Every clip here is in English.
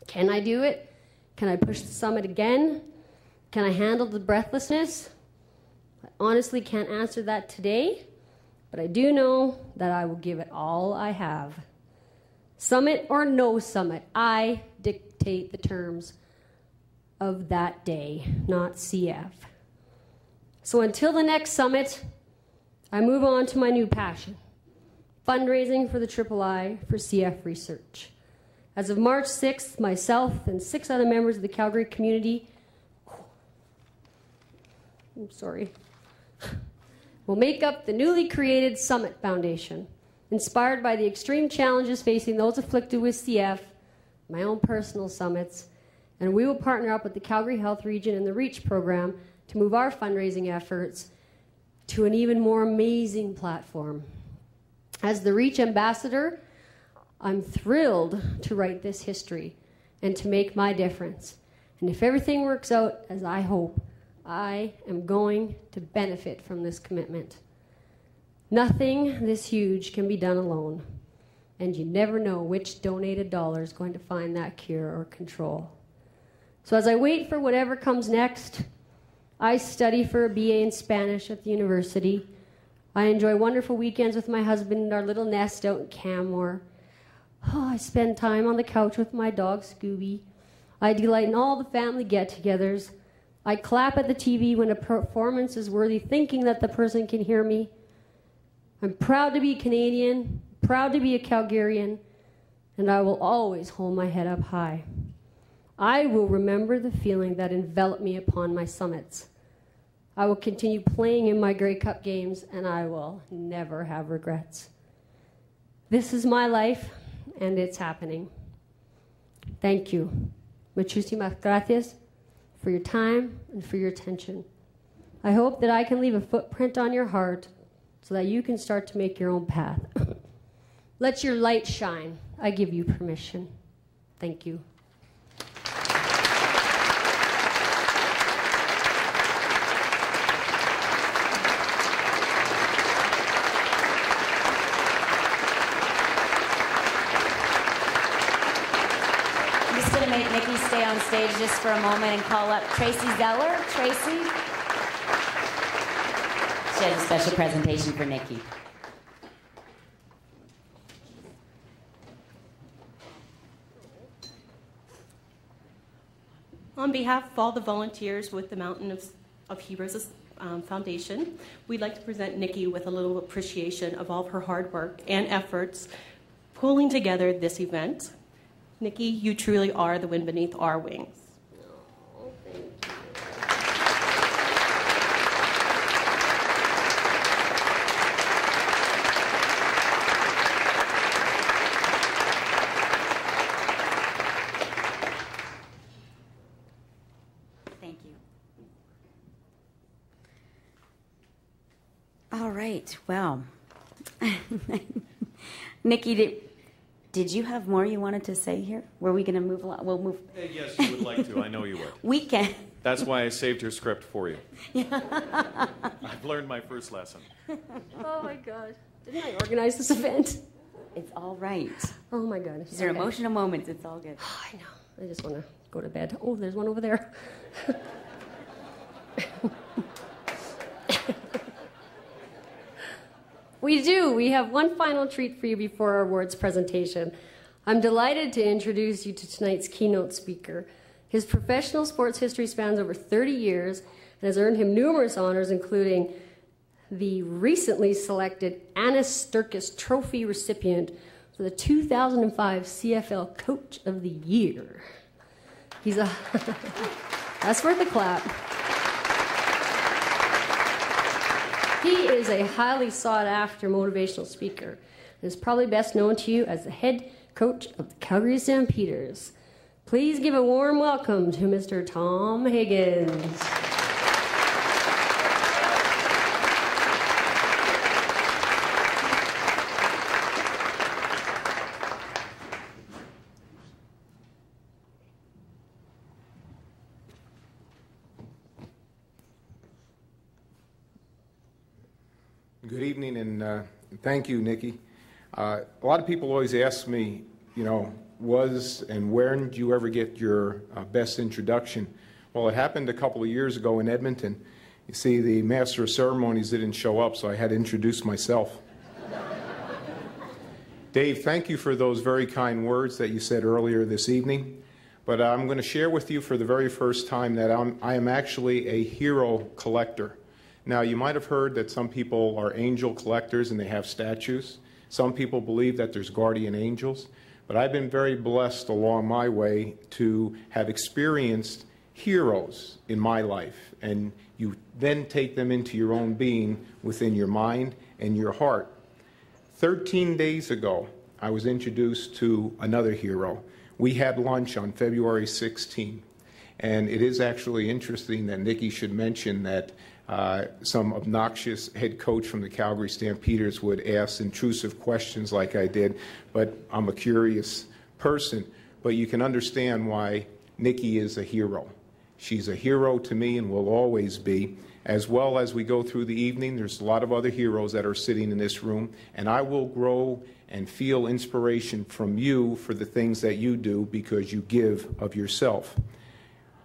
Can I do it? Can I push the summit again? Can I handle the breathlessness? I honestly can't answer that today, but I do know that I will give it all I have. Summit or no summit, I dictate the terms of that day, not CF. So until the next summit, I move on to my new passion, fundraising for the III for CF research. As of March 6th, myself and 6 other members of the Calgary community will make up the newly created Summit Foundation, inspired by the extreme challenges facing those afflicted with CF, my own personal summits, and we will partner up with the Calgary Health Region and the REACH program to move our fundraising efforts to an even more amazing platform. As the REACH ambassador, I'm thrilled to write this history and to make my difference. And if everything works out as I hope, I am going to benefit from this commitment. Nothing this huge can be done alone, and you never know which donated dollar is going to find that cure or control. So as I wait for whatever comes next, I study for a BA in Spanish at the university. I enjoy wonderful weekends with my husband in our little nest out in Canmore. I spend time on the couch with my dog, Scooby. I delight in all the family get-togethers. I clap at the TV when a performance is worthy, thinking that the person can hear me. I'm proud to be Canadian, proud to be a Calgarian, and I will always hold my head up high. I will remember the feeling that enveloped me upon my summits. I will continue playing in my Grey Cup games, and I will never have regrets. This is my life, and it's happening. Thank you. Muchísimas gracias for your time and for your attention. I hope that I can leave a footprint on your heart so that you can start to make your own path. Let your light shine. I give you permission. Thank you. Make Nikki stay on stage just for a moment and call up Tracy Zeller. Tracy? She has a special presentation for Nikki. On behalf of all the volunteers with the Mountain of Heroes Foundation, we'd like to present Nikki with a little appreciation of all of her hard work and efforts pulling together this event. Nikki, you truly are the wind beneath our wings. Oh, thank you. Thank you. All right, well, Nikki, did you have more you wanted to say here? Were we going to move along? We'll move. Yes, you would like to. I know you would. We can. That's why I saved your script for you. Yeah. I've learned my first lesson. Oh, my God. Didn't I organize this event? It's all right. Oh, my God. These are emotional moments. It's all good. Oh, I know. I just want to go to bed. Oh, there's one over there. We do. We have one final treat for you before our awards presentation. I'm delighted to introduce you to tonight's keynote speaker. His professional sports history spans over 30 years and has earned him numerous honors, including the recently selected Anna Sturkis Trophy recipient for the 2005 CFL Coach of the Year. He's a... That's worth a clap. He is a highly sought-after motivational speaker and is probably best known to you as the head coach of the Calgary Stampeders. Please give a warm welcome to Mr. Tom Higgins. Good evening, and thank you, Nikki. A lot of people always ask me, you know, was and when did you ever get your best introduction? Well, it happened a couple of years ago in Edmonton. You see, the Master of Ceremonies didn't show up, so I had to introduce myself. Dave, thank you for those very kind words that you said earlier this evening. But I'm going to share with you for the very first time that I am actually a hero collector. Now, you might have heard that some people are angel collectors and they have statues. Some people believe that there's guardian angels. But I've been very blessed along my way to have experienced heroes in my life. And you then take them into your own being within your mind and your heart. 13 days ago, I was introduced to another hero. We had lunch on February 16. And it is actually interesting that Nikki should mention that some obnoxious head coach from the Calgary Stampeders would ask intrusive questions like I did, but I'm a curious person. But you can understand why Nikki is a hero. She's a hero to me and will always be. As well as we go through the evening, there's a lot of other heroes that are sitting in this room, and I will grow and feel inspiration from you for the things that you do because you give of yourself.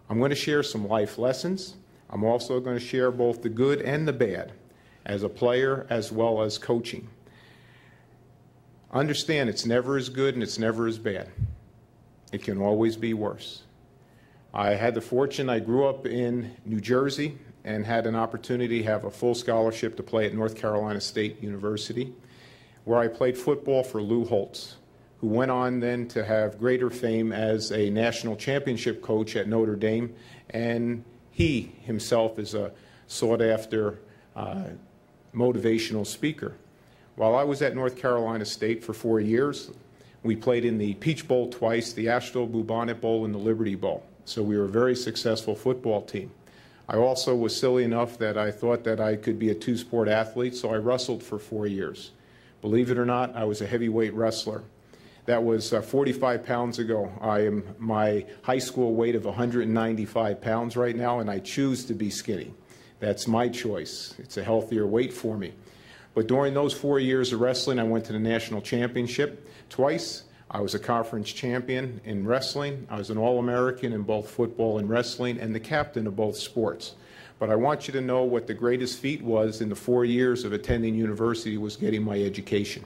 I'm going to share some life lessons. I'm also going to share both the good and the bad as a player as well as coaching. Understand it's never as good and it's never as bad. It can always be worse. I had the fortune, I grew up in New Jersey and had an opportunity to have a full scholarship to play at North Carolina State University, where I played football for Lou Holtz, who went on then to have greater fame as a national championship coach at Notre Dame, and he himself is a sought-after motivational speaker. While I was at North Carolina State for 4 years, we played in the Peach Bowl twice, the Asheville Bluebonnet Bowl, and the Liberty Bowl. So we were a very successful football team. I also was silly enough that I thought that I could be a two-sport athlete, so I wrestled for 4 years. Believe it or not, I was a heavyweight wrestler. That was 45 pounds ago. I am my high school weight of 195 pounds right now, and I choose to be skinny. That's my choice. It's a healthier weight for me. But during those 4 years of wrestling, I went to the national championship twice. I was a conference champion in wrestling. I was an All-American in both football and wrestling, and the captain of both sports. But I want you to know what the greatest feat was in the 4 years of attending university was getting my education.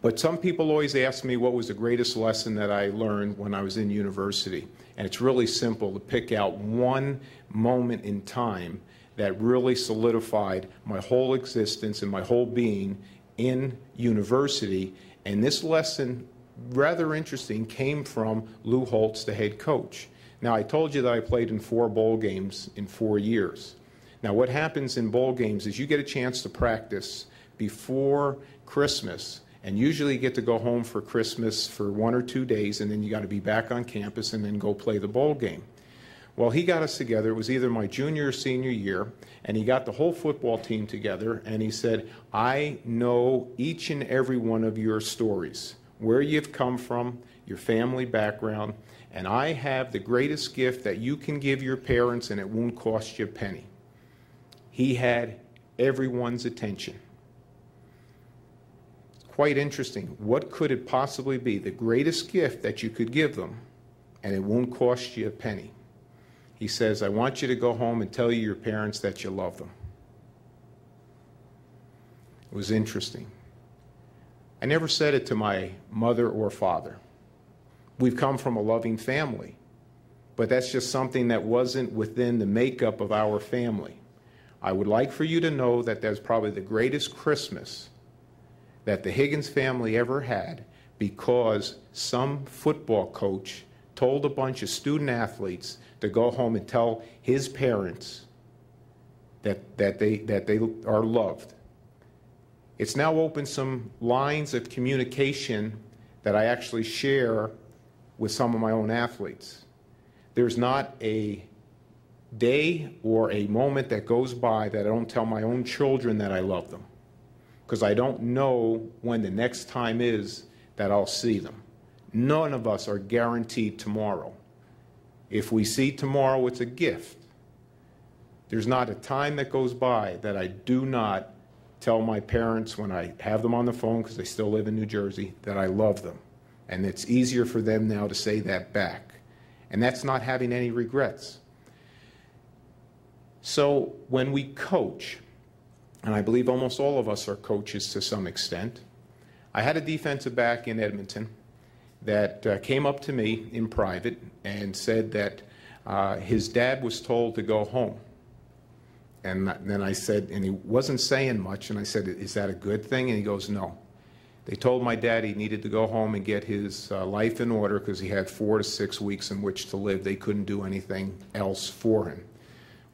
But some people always ask me what was the greatest lesson that I learned when I was in university. And it's really simple to pick out one moment in time that really solidified my whole existence and my whole being in university. And this lesson, rather interesting, came from Lou Holtz, the head coach. Now, I told you that I played in 4 bowl games in 4 years. Now, what happens in bowl games is you get a chance to practice before Christmas, and usually you get to go home for Christmas for 1 or 2 days, and then you got to be back on campus and then go play the bowl game. Well, he got us together. It was either my junior or senior year, and he got the whole football team together, and he said, I know each and every one of your stories, where you've come from, your family background, and I have the greatest gift that you can give your parents, and it won't cost you a penny. He had everyone's attention. Quite interesting. What could it possibly be? The greatest gift that you could give them, and it won't cost you a penny. He says, I want you to go home and tell your parents that you love them. It was interesting. I never said it to my mother or father. We've come from a loving family, but that's just something that wasn't within the makeup of our family. I would like for you to know that that's probably the greatest Christmas that the Higgins family ever had, because some football coach told a bunch of student athletes to go home and tell his parents that they are loved. It's now opened some lines of communication that I actually share with some of my own athletes. There's not a day or a moment that goes by that I don't tell my own children that I love them, because I don't know when the next time is that I'll see them. None of us are guaranteed tomorrow. If we see tomorrow, it's a gift. There's not a time that goes by that I do not tell my parents when I have them on the phone, because they still live in New Jersey, that I love them. And it's easier for them now to say that back. And that's not having any regrets. So when we coach, and I believe almost all of us are coaches to some extent, I had a defensive back in Edmonton that came up to me in private and said that his dad was told to go home. And then I said, and he wasn't saying much, and I said, is that a good thing? And he goes, no. They told my dad he needed to go home and get his life in order because he had 4 to 6 weeks in which to live. They couldn't do anything else for him.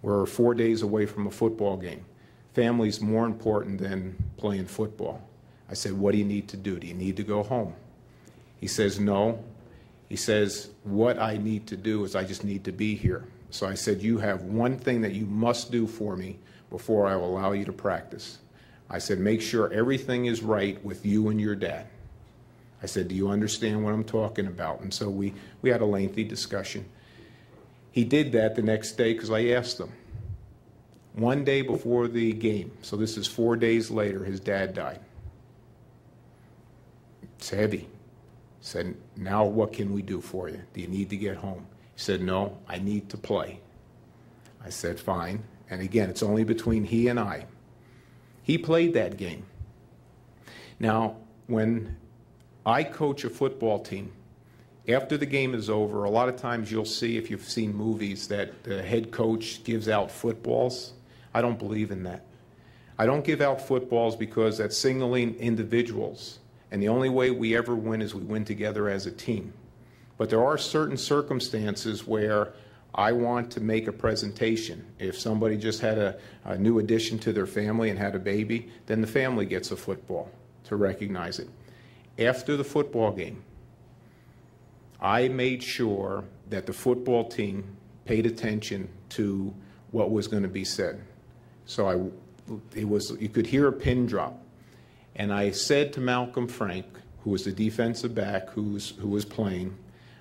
We're 4 days away from a football game. Family's more important than playing football. I said, what do you need to do? Do you need to go home? He says, no. He says, what I need to do is I just need to be here. So I said, you have one thing that you must do for me before I will allow you to practice. I said, make sure everything is right with you and your dad. I said, do you understand what I'm talking about? And so we had a lengthy discussion. He did that the next day because I asked him. One day before the game, so this is 4 days later, his dad died. It's heavy. He said, now what can we do for you? Do you need to get home? He said, no, I need to play. I said, fine. And again, it's only between he and I. He played that game. Now, when I coach a football team, after the game is over, a lot of times you'll see, if you've seen movies, that the head coach gives out footballs. I don't believe in that. I don't give out footballs because that's signaling individuals. And the only way we ever win is we win together as a team. But there are certain circumstances where I want to make a presentation. If somebody just had a new addition to their family and had a baby, then the family gets a football to recognize it. After the football game, I made sure that the football team paid attention to what was going to be said. So you could hear a pin drop. And I said to Malcolm Frank, who was the defensive back who was playing,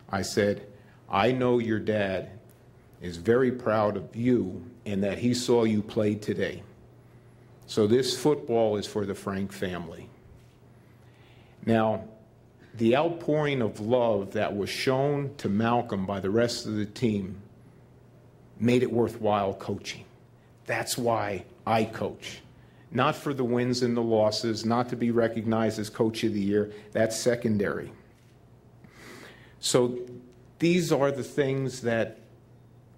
I said, I know your dad is very proud of you and that he saw you play today. So this football is for the Frank family. Now, the outpouring of love that was shown to Malcolm by the rest of the team made it worthwhile coaching. That's why I coach. Not for the wins and the losses, not to be recognized as Coach of the Year. That's secondary. So these are the things that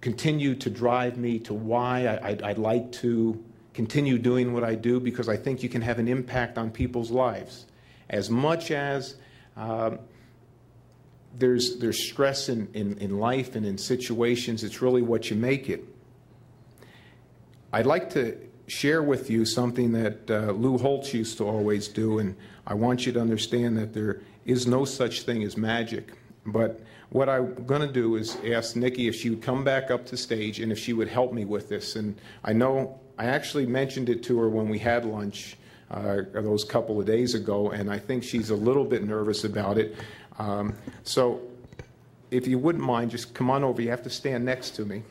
continue to drive me to why I'd like to continue doing what I do, because I think you can have an impact on people's lives. As much as there's stress in life and in situations, it's really what you make it. I'd like to share with you something that Lou Holtz used to always do, and I want you to understand that there is no such thing as magic. But what I'm going to do is ask Nikki if she would come back up to stage and if she would help me with this. And I know I actually mentioned it to her when we had lunch those couple of days ago, and I think she's a little bit nervous about it. So if you wouldn't mind, just come on over. You have to stand next to me.